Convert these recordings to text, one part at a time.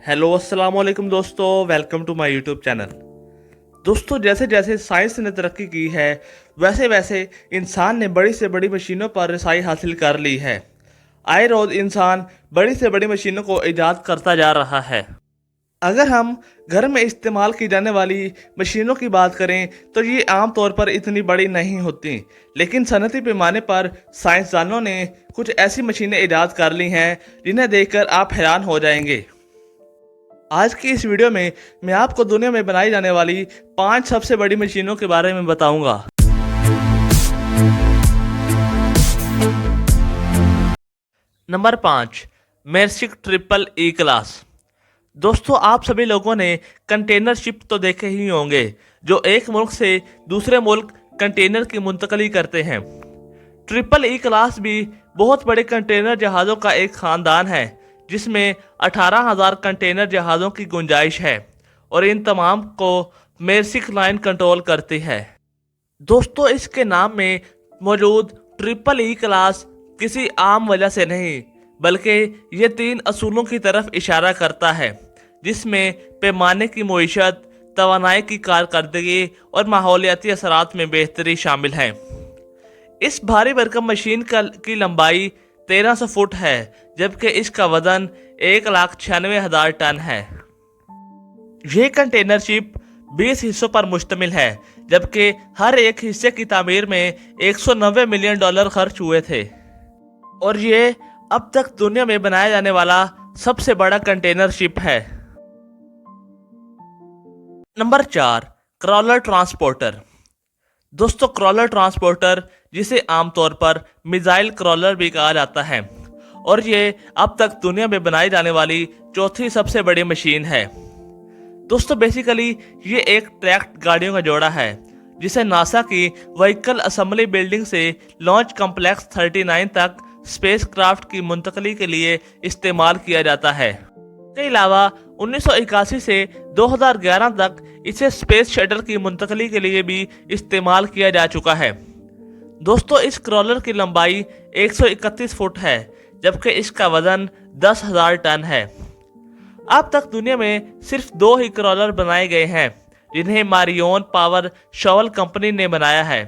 Hello अस्सलाम वालेकुम दोस्तों, welcome to my YouTube channel. दोस्तों, जैसे जैसे साइंस ने तरक्की की है वैसे वैसे इंसान ने बड़ी से बड़ी मशीनों पर रसाई हासिल कर ली है। आए रोज इंसान बड़ी से बड़ी मशीनों को ईजाद करता जा रहा है। अगर हम घर में इस्तेमाल की जाने वाली मशीनों की बात करें तो ये आम तौर पर इतनी बड़ी नहीं होती, लेकिन सनती पैमाने पर साइंसदानों ने कुछ ऐसी मशीनें ईजाद कर ली हैं जिन्हें देखकर आप हैरान हो जाएंगे। आज की इस वीडियो में मैं आपको दुनिया में बनाई जाने वाली 5 सबसे बड़ी मशीनों के बारे में बताऊंगा। नंबर 5, मेर्सिक ट्रिपल ई क्लास। दोस्तों, आप सभी लोगों ने कंटेनर शिप तो देखे ही होंगे, जो एक मुल्क से दूसरे मुल्क कंटेनर की मुंतकली करते हैं। ट्रिपल ई क्लास भी बहुत बड़े कंटेनर जहाज़ों का एक खानदान है, जिसमें 18,000 कंटेनर जहाज़ों की गुंजाइश है और इन तमाम को मेर्सिक लाइन कंट्रोल करती है। दोस्तों, इसके नाम में मौजूद ट्रिपल ई क्लास किसी आम वजह से नहीं, बल्कि ये 3 असूलों की तरफ इशारा करता है, जिसमें पैमाने की मुईशत, तवानाई की कारकर्दगी और माहौलियाती असरात में बेहतरी शामिल है। इस भारी भरकम मशीन की लंबाई 1300 फुट है, जबकि इसका वजन 1,96,000 टन है। यह कंटेनर शिप 20 हिस्सों पर मुश्तमिल है, जबकि हर एक हिस्से की तामीर में $190 मिलियन खर्च हुए थे और ये अब तक दुनिया में बनाया जाने वाला सबसे बड़ा कंटेनर शिप है। Number 4, crawler transporter. दोस्तों, क्रॉलर ट्रांसपोर्टर, जिसे आमतौर पर मिसाइल क्रॉलर भी कहा जाता है, और ये अब तक दुनिया में बनाई जाने वाली चौथी सबसे बड़ी मशीन है। दोस्तों, बेसिकली ये एक ट्रैक्ड गाड़ियों का जोड़ा है, जिसे नासा की व्हीकल असेंबली बिल्डिंग से लॉन्च कॉम्प्लेक्स 39 तक स्पेसक्राफ्ट की मुंतकली के लिए इस्तेमाल किया जाता है। इसके अलावा 1981 से 2011 तक इसे स्पेस शटल की मुंतकली के लिए भी इस्तेमाल किया जा चुका है। दोस्तों, इस क्रॉलर की लंबाई 131 फुट है, जबकि इसका वजन 10,000 टन है। अब तक दुनिया में सिर्फ 2 ही क्रॉलर बनाए गए हैं, जिन्हें मारियोन पावर शॉवल कंपनी ने बनाया है।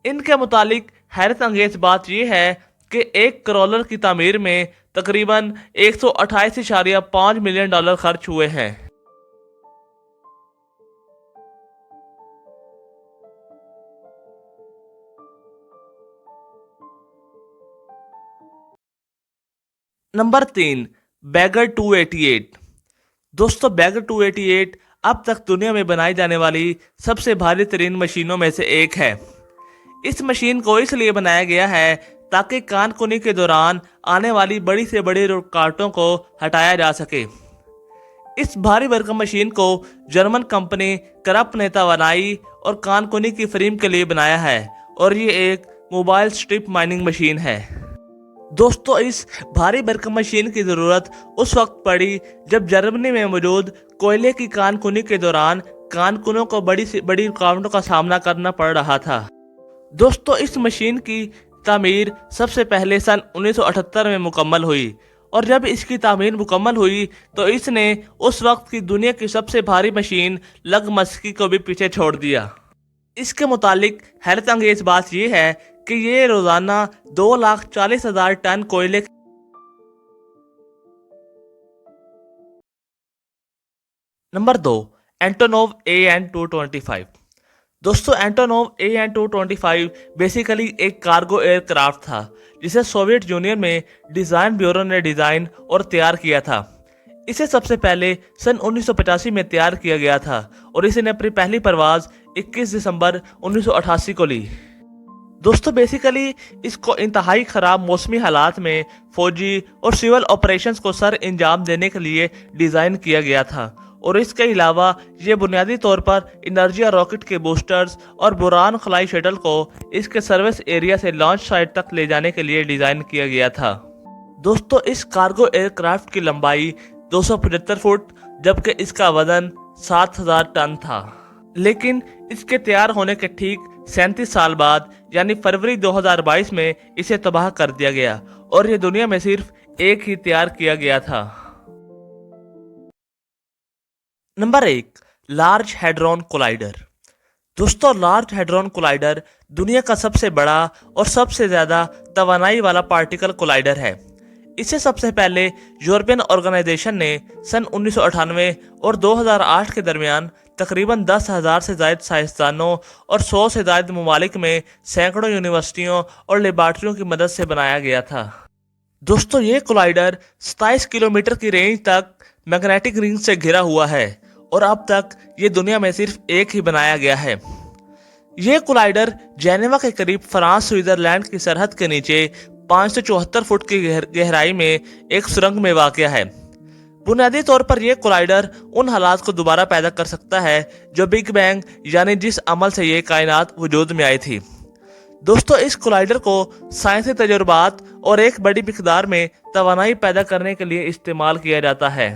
इनके मुतालिक हैरत अंगेज बात यह है कि एक क्रॉलर की तामीर में तकरीबन $128.5 मिलियन खर्च हुए हैं। Number 3, Bagger 288। दोस्तों, बैगर 288 अब तक दुनिया में बनाई जाने वाली सबसे भारी तरीन मशीनों में से एक है। इस मशीन को इसलिए बनाया गया है ताकि कानकुनी के दौरान आने वाली बड़ी से बड़ी रुकावटों को हटाया जा सके। इस भारी भरकम मशीन को जर्मन कंपनी करप ने तवानाई और कानकुनी की फ्रेम के लिए बनाया है और ये एक मोबाइल स्ट्रिप माइनिंग मशीन है। दोस्तों, इस भारी भरकम मशीन की ज़रूरत उस वक्त पड़ी जब जर्मनी में मौजूद कोयले की कानकुनी के दौरान कानकुनों को बड़ी से बड़ी रुकावटों का सामना करना पड़ रहा था। दोस्तों, इस मशीन की तामीर सबसे पहले सन 1978 में मुकम्मल हुई और जब इसकी तामीर मुकम्मल हुई तो इसने उस वक्त की दुनिया की सबसे भारी मशीन लगमस्की को भी पीछे छोड़ दिया। इसके मुतालिक हैरत अंगेज बात यह है कि ये रोजाना 2,40,000 टन कोयले। Number 2, Antonov AN-225। दोस्तों, एंटोनोव AN-225 बेसिकली एक कार्गो एयरक्राफ्ट था, जिसे सोवियत यूनियन में डिज़ाइन ब्यूरो ने डिज़ाइन और तैयार किया था। इसे सबसे पहले सन 1985 में तैयार किया गया था और इसने अपनी पहली परवाज़ 21 दिसंबर 1988 को ली। दोस्तों, बेसिकली इसको इंतहाई ख़राब मौसमी हालात में फौजी और सिविल ऑपरेशंस को सर अंजाम देने के लिए डिज़ाइन किया गया था और इसके अलावा ये बुनियादी तौर पर एनर्जिया रॉकेट के बूस्टर्स और बुरान खलाई शटल को इसके सर्विस एरिया से लॉन्च साइट तक ले जाने के लिए डिज़ाइन किया गया था। दोस्तों, इस कार्गो एयरक्राफ्ट की लंबाई 275 फुट जबकि इसका वजन 7,000 टन था, लेकिन इसके तैयार होने के ठीक 37 साल बाद यानी फरवरी 2022 में इसे तबाह कर दिया गया और ये दुनिया में सिर्फ एक ही तैयार किया गया था। Number 1, large hadron collider. दोस्तों, लार्ज हैड्रॉन कोलाइडर दुनिया का सबसे बड़ा और सबसे ज़्यादा तवानाई वाला पार्टिकल कोलाइडर है। इसे सबसे पहले यूरोपियन ऑर्गेनाइजेशन ने सन 1998 और 2008 के दरमियान तकरीबन 10,000 से ज़ायद साइंसदानों और 100 से ज़ायद ममालिक में सैकड़ों यूनिवर्सिटियों और लेबॉर्ट्रियों की मदद से बनाया गया था। दोस्तों, ये कोलाइडर 27 किलोमीटर की रेंज तक मैग्नेटिक रिंग से घिरा हुआ है और अब तक ये दुनिया में सिर्फ एक ही बनाया गया है। ये कोलाइडर जेनेवा के करीब फ्रांस स्विट्जरलैंड की सरहद के नीचे 574 फुट की गहराई में एक सुरंग में वाक़या है। बुनियादी तौर पर यह कोलाइडर उन हालात को दोबारा पैदा कर सकता है जो बिग बैंग यानी जिस अमल से ये कायनात वजूद में आई थी। दोस्तों, इस कोलाइडर को साइंसी तजुर्बात और एक बड़ी मिकदार में तवानाई पैदा करने के लिए इस्तेमाल किया जाता है।